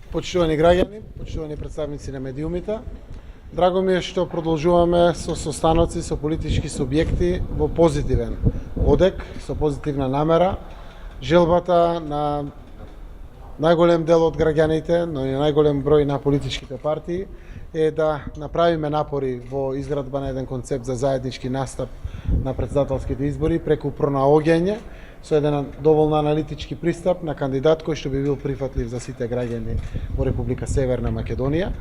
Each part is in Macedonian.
Почитувани граѓани, почитувани представници на медиумите, драго ми е што продолжуваме со состаноци со политички субјекти во позитивен одек, со позитивна намера. Желбата на најголем дел од граѓаните, но и најголем број на политичките партии е да направиме напори во изградба на еден концепт за заеднички настап на претседателските избори преку пронаоѓање со еден доволно аналитички пристап на кандидат кој што би бил прифатлив за сите граѓани во Република Северна Македонија.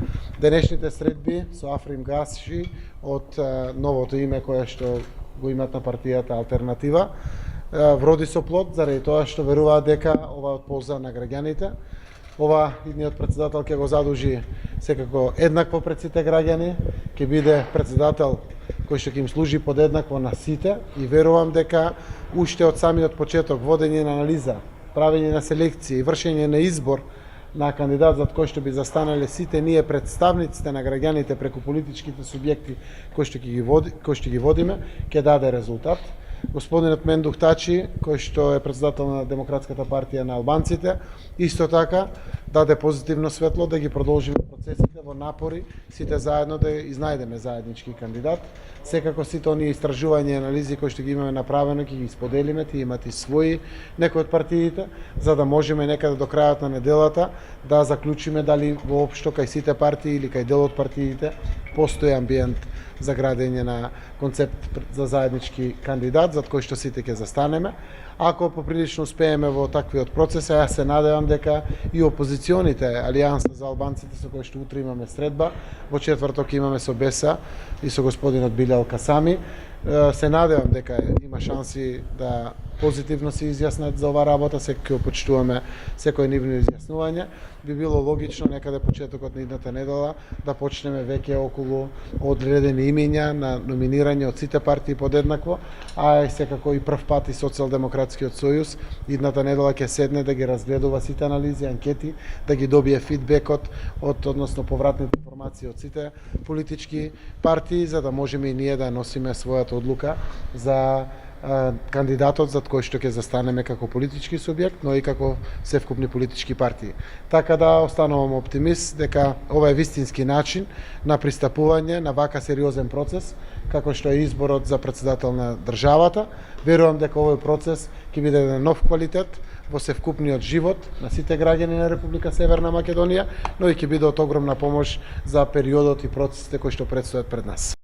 Денешните средби со Африм Гаши од новото име кое што го имат на партијата Алтернатива вроди со плод заради тоа што веруваат дека ова од полза на граѓаните. Ова идниот претседател ќе го задужи секако еднакво пред сите граѓани, ќе биде претседател кој што ќе им служи подеднакво на сите и верувам дека уште од самиот почеток водење на анализа, правење на селекција и вршење на избор на кандидат за кој што би застанале сите ние представниците на граѓаните преку политичките субјекти кои што ги водиме, ќе даде резултат. Господинот Мендух Тачи, кој што е претседател на Демократската партија на албанците, исто така даде позитивно светло да ги продолжиме процесите во напори, сите заедно да изнајдеме заеднички кандидат. Секако сите оние истражувања и анализи кои што ги имаме направено, ќе ги споделиме, тие имат и своји некои од партиите, за да можеме некаде до крајот на неделата да заклучиме дали воопшто кај сите партии или кај дел од партиите постои амбиент за градење на концепт за заеднички кандидат, за кој што сите ќе застанеме. Ако поприлично успееме во таквиот процес, јас се надевам дека и опозиционите Алијанса за албанците со кој што утре имаме средба, во четврток имаме со Беса и со господинот Билјал Касами, се надевам дека има шанси да позитивно се изјаснат за оваа работа, секој почитуваме секој нивно изјаснување. Би било логично некаде почетокот на идната недела да почнеме веќе околу одредени имиња на номинирање од сите партии подеднакво, а и секако и прв пат и Социјалдемократскиот сојуз идната недела ќе седне да ги разгледува сите анализи, анкети, да ги добие фидбекот односно повратните информации од сите политички партии, за да можеме и ние да носиме својата одлука за кандидатот за кој што ќе застанеме како политички субјект, но и како севкупни политички партии. Така да останувам оптимист дека ова е вистински начин на пристапување на вака сериозен процес, како што е изборот за претседател на државата. Верувам дека овој процес ќе биде еден нов квалитет во севкупниот живот на сите граѓани на Република Северна Македонија, но и ќе биде од огромна помош за периодот и процесите кои што предстојат пред нас.